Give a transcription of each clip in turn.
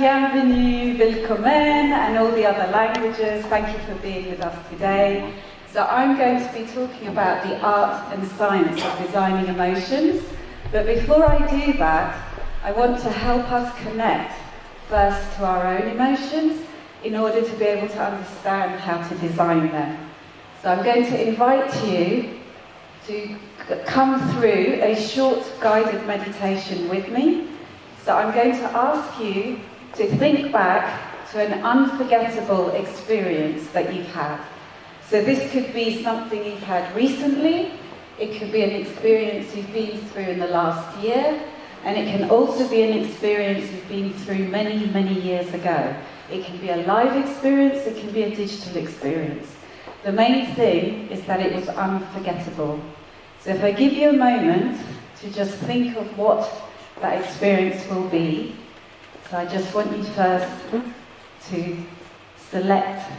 bienvenue, willkommen, and all the other languages. Thank you for being with us today. So I'm going to be talking about the art and science of designing emotions. But before I do that, I want to help us connect first to our own emotions in order to be able to understand how to design them. So I'm going to invite you to come through a short guided meditation with me. So I'm going to ask you to think back to an unforgettable experience that you've had. So this could be something you've had recently, it could be an experience you've been through in the last year, and it can also be an experience you've been through many, many years ago. It can be a live experience, it can be a digital experience. The main thing is that it was unforgettable. So if I give you a moment to just think of what that experience will be, so I just want you first to select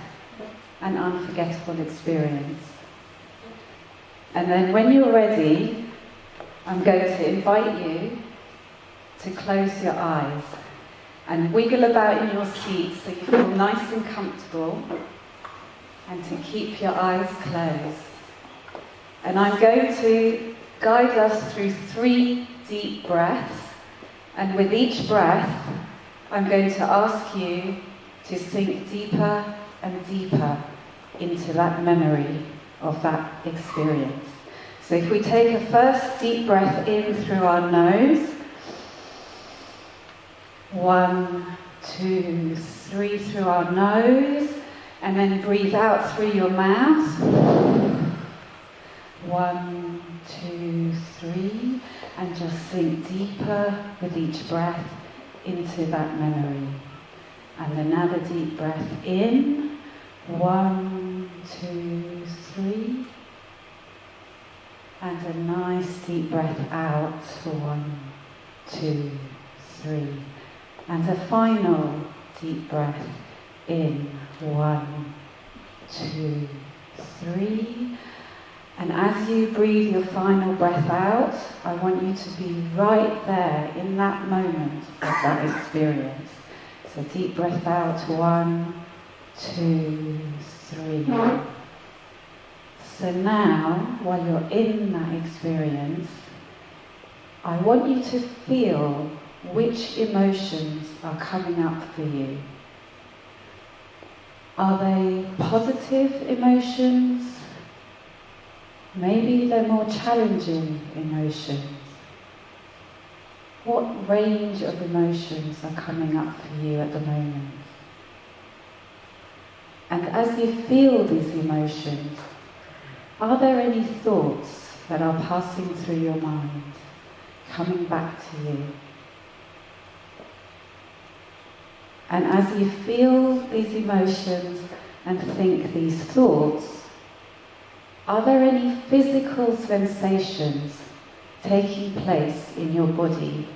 an unforgettable experience. And then when you're ready, I'm going to invite you to close your eyes and wiggle about in your seat so you feel nice and comfortable, and to keep your eyes closed. And I'm going to guide us through 3 deep breaths, and with each breath I'm going to ask you to sink deeper and deeper into that memory of that experience. So if we take a first deep breath in through our nose, 1, 2, 3 through our nose, and then breathe out through your mouth. 1, 2, 3, and just sink deeper with each breath into that memory. And another deep breath in. 1, 2, 3. And a nice deep breath out. 1, 2, 3. And a final deep breath in. 1, 2, 3. And as you breathe your final breath out, I want you to be right there in that moment of that experience. So deep breath out, 1, 2, 3. So now, while you're in that experience, I want you to feel which emotions are coming up for you. Are they positive emotions? Maybe they're more challenging emotions. What range of emotions are coming up for you at the moment? And as you feel these emotions, are there any thoughts that are passing through your mind, coming back to you? And as you feel these emotions and think these thoughts, are there any physical sensations taking place in your body?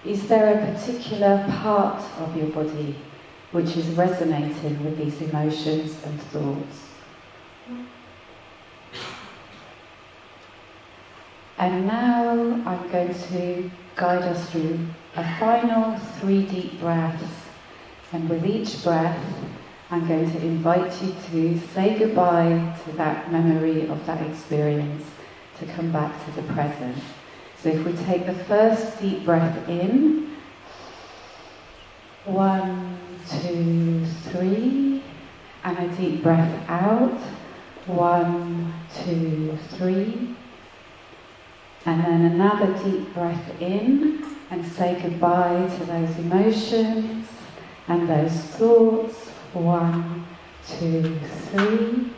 Is there a particular part of your body which is resonating with these emotions and thoughts? And now I'm going to guide us through a final 3 deep breaths, and with each breath I'm going to invite you to say goodbye to that memory of that experience, to come back to the present. So if we take the first deep breath in, 1, 2, 3, and a deep breath out, 1, 2, 3, and then another deep breath in, and say goodbye to those emotions and those thoughts, 1, 2, 3.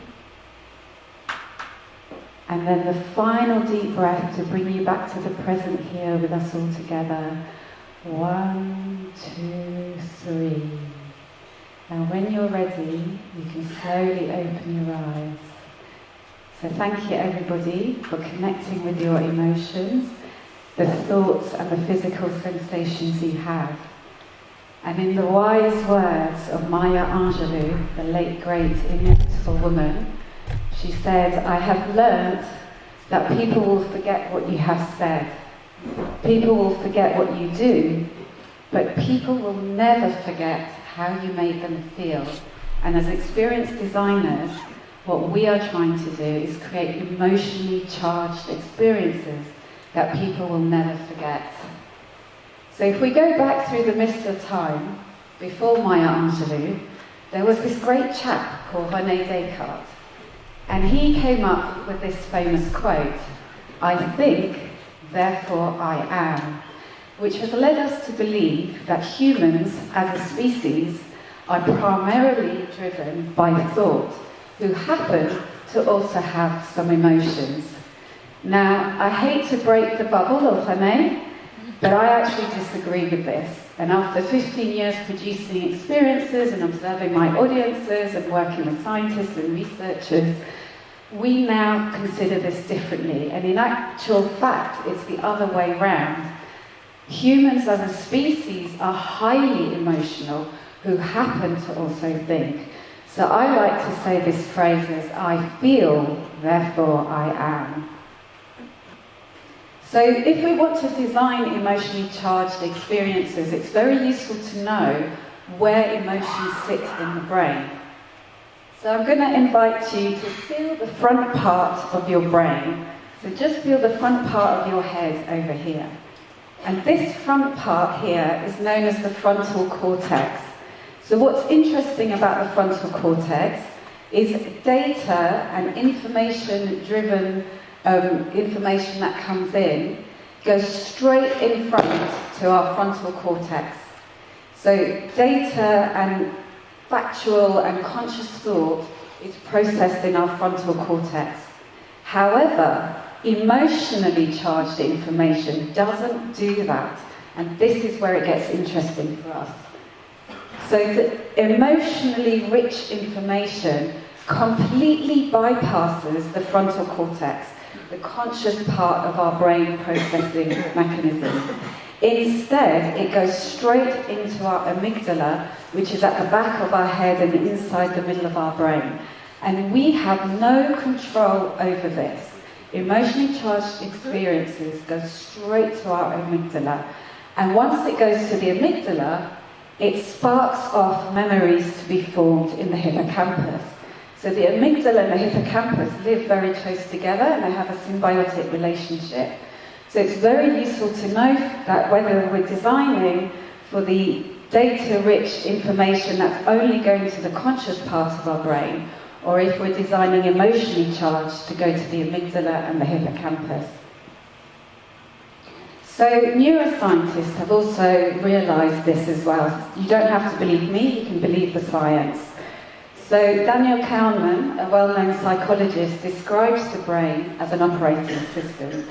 And then the final deep breath to bring you back to the present here with us all together. 1, 2, 3. And when you're ready, you can slowly open your eyes. So thank you everybody for connecting with your emotions, the thoughts and the physical sensations you have. And in the wise words of Maya Angelou, the late great inimitable woman, she said, "I have learnt that people will forget what you have said. People will forget what you do, but people will never forget how you made them feel. And as experienced designers, what we are trying to do is create emotionally charged experiences that people will never forget. So if we go back through the mists of time, before Maya Angelou, there was this great chap called René Descartes. And he came up with this famous quote, "I think, therefore I am," which has led us to believe that humans as a species are primarily driven by thought, who happen to also have some emotions. Now, I hate to break the bubble of René, but I actually disagree with this. And after 15 years producing experiences and observing my audiences and working with scientists and researchers, we now consider this differently. And in actual fact, it's the other way round. Humans as a species are highly emotional, who happen to also think. So I like to say this phrase as, "I feel, therefore I am." So if we want to design emotionally charged experiences, it's very useful to know where emotions sit in the brain. So I'm going to invite you to feel the front part of your brain. So just feel the front part of your head over here. And this front part here is known as the frontal cortex. So what's interesting about the frontal cortex is data and information-driven information that comes in goes straight in front to our frontal cortex. So data and factual and conscious thought is processed in our frontal cortex. However, emotionally charged information doesn't do that, and this is where it gets interesting for us. So the emotionally rich information completely bypasses the frontal cortex, the conscious part of our brain processing mechanism. Instead, it goes straight into our amygdala, which is at the back of our head and inside the middle of our brain. And we have no control over this. Emotionally charged experiences go straight to our amygdala. And once it goes to the amygdala, it sparks off memories to be formed in the hippocampus. So the amygdala and the hippocampus live very close together and they have a symbiotic relationship. So it's very useful to know that whether we're designing for the data-rich information that's only going to the conscious part of our brain, or if we're designing emotionally charged to go to the amygdala and the hippocampus. So neuroscientists have also realised this as well. You don't have to believe me, you can believe the science. So Daniel Kahneman, a well-known psychologist, describes the brain as an operating system.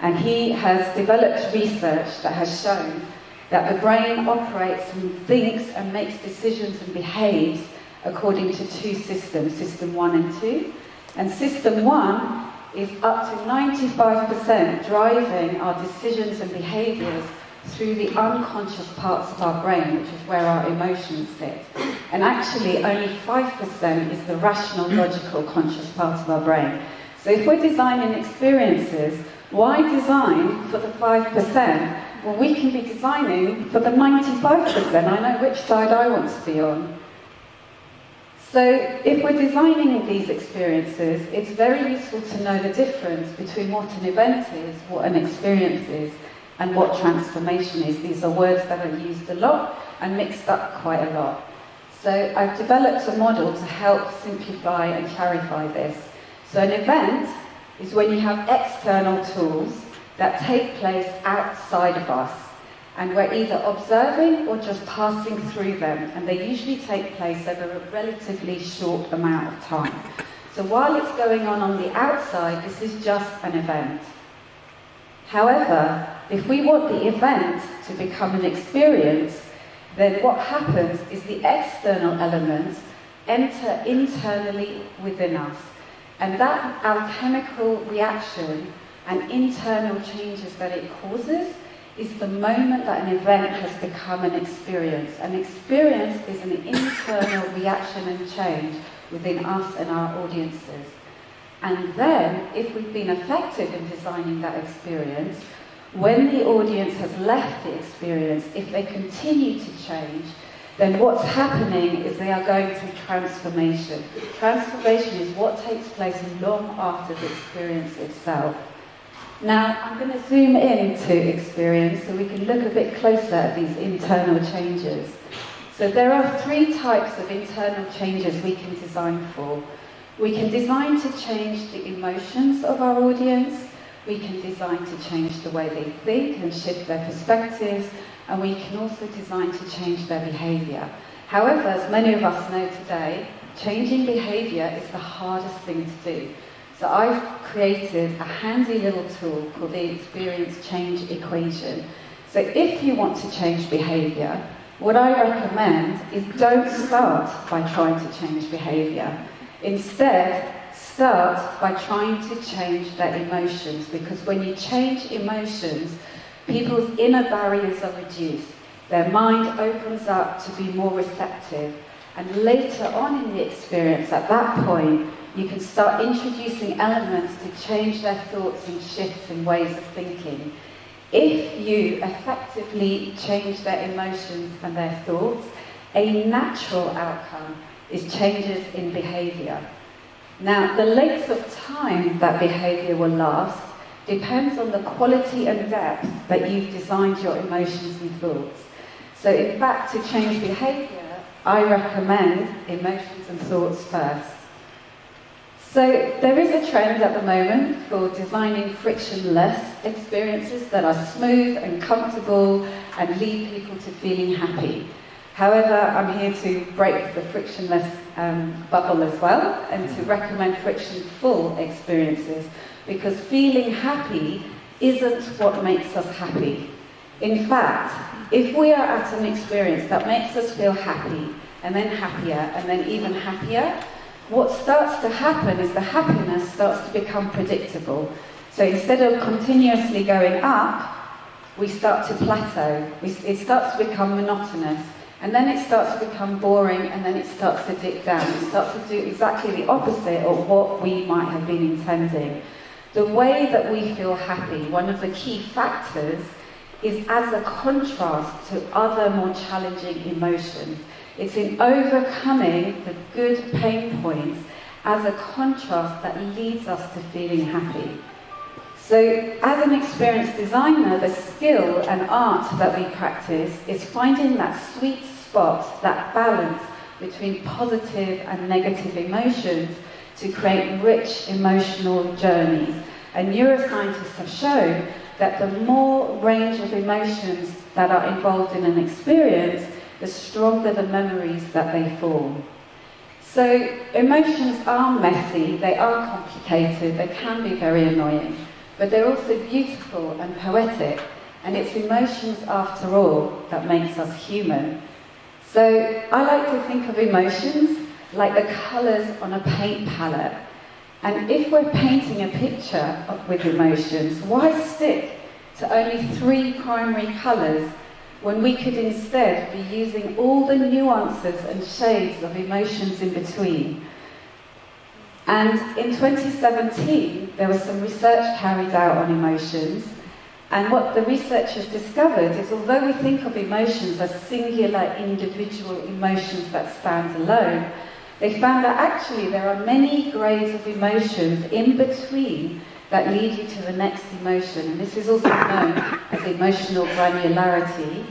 And he has developed research that has shown that the brain operates and thinks and makes decisions and behaves according to two systems, System 1 and 2. And System 1 is up to 95% driving our decisions and behaviours through the unconscious parts of our brain, which is where our emotions sit. And actually, only 5% is the rational, logical, conscious part of our brain. So if we're designing experiences, why design for the 5%? Well, we can be designing for the 95%. I know which side I want to be on. So if we're designing these experiences, it's very useful to know the difference between what an event is, what an experience is, and what transformation is. These are words that are used a lot and mixed up quite a lot. So I've developed a model to help simplify and clarify this. So an event is when you have external tools that take place outside of us, and we're either observing or just passing through them, and they usually take place over a relatively short amount of time. So while it's going on the outside, this is just an event. However, if we want the event to become an experience, then what happens is the external elements enter internally within us. And that alchemical reaction and internal changes that it causes is the moment that an event has become an experience. An experience is an internal reaction and change within us and our audiences. And then, if we've been effective in designing that experience, when the audience has left the experience, if they continue to change, then what's happening is they are going through transformation. Transformation is what takes place long after the experience itself. Now, I'm going to zoom into experience so we can look a bit closer at these internal changes. So there are 3 types of internal changes we can design for. We can design to change the emotions of our audience, we can design to change the way they think and shift their perspectives, and we can also design to change their behaviour. However, as many of us know today, changing behaviour is the hardest thing to do. So I've created a handy little tool called the Experience Change Equation. So if you want to change behaviour, what I recommend is don't start by trying to change behaviour. Instead, start by trying to change their emotions, because when you change emotions, people's inner barriers are reduced. Their mind opens up to be more receptive. And later on in the experience, at that point, you can start introducing elements to change their thoughts and shifts in ways of thinking. If you effectively change their emotions and their thoughts, a natural outcome is changes in behaviour. Now, the length of time that behaviour will last depends on the quality and depth that you've designed your emotions and thoughts. So in fact, to change behaviour, I recommend emotions and thoughts first. So there is a trend at the moment for designing frictionless experiences that are smooth and comfortable and lead people to feeling happy. However, I'm here to break the frictionless bubble as well, and to recommend friction-full experiences, because feeling happy isn't what makes us happy. In fact, if we are at an experience that makes us feel happy, and then happier, and then even happier, what starts to happen is the happiness starts to become predictable. So instead of continuously going up, we start to plateau. It starts to become monotonous. And then it starts to become boring, and then it starts to dip down. It starts to do exactly the opposite of what we might have been intending. The way that we feel happy, one of the key factors, is as a contrast to other more challenging emotions. It's in overcoming the good pain points as a contrast that leads us to feeling happy. So, as an experienced designer, the skill and art that we practice is finding that sweet spot, that balance between positive and negative emotions to create rich emotional journeys. And neuroscientists have shown that the more range of emotions that are involved in an experience, the stronger the memories that they form. So, emotions are messy, they are complicated, they can be very annoying. But they're also beautiful and poetic, and it's emotions, after all, that makes us human. So I like to think of emotions like the colours on a paint palette. And if we're painting a picture with emotions, why stick to only 3 primary colours when we could instead be using all the nuances and shades of emotions in between? And in 2017, there was some research carried out on emotions, and what the researchers discovered is, although we think of emotions as singular individual emotions that stand alone, they found that actually there are many grades of emotions in between that lead you to the next emotion, and this is also known as emotional granularity.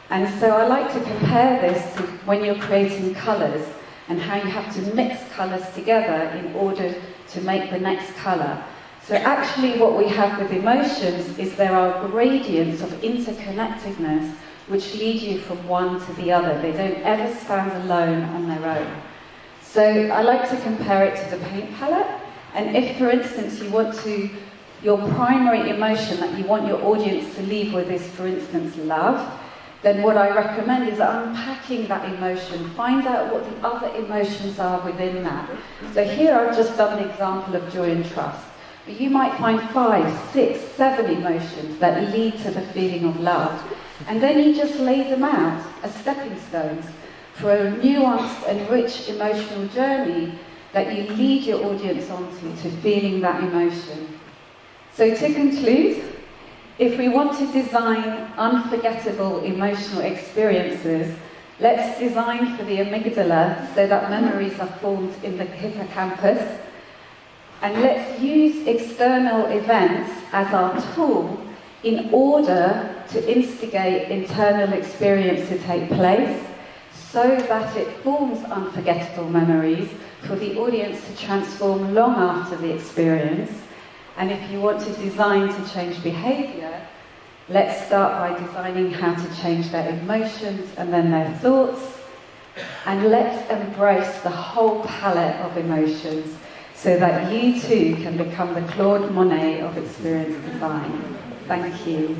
And so I like to compare this to when you're creating colours, and how you have to mix colours together in order to make the next colour. So actually what we have with emotions is there are gradients of interconnectedness which lead you from one to the other. They don't ever stand alone on their own. So I like to compare it to the paint palette, and if, for instance, your primary emotion that you want your audience to leave with is, for instance, love, then what I recommend is unpacking that emotion, find out what the other emotions are within that. So here I've just done an example of joy and trust, but you might find 5, 6, 7 emotions that lead to the feeling of love, and then you just lay them out as stepping stones for a nuanced and rich emotional journey that you lead your audience onto, to feeling that emotion. So to conclude, If we want to design unforgettable emotional experiences, let's design for the amygdala so that memories are formed in the hippocampus. And let's use external events as our tool in order to instigate internal experience to take place so that it forms unforgettable memories for the audience to transform long after the experience. And if you want to design to change behaviour, let's start by designing how to change their emotions and then their thoughts. And let's embrace the whole palette of emotions so that you too can become the Claude Monet of experience design. Thank you.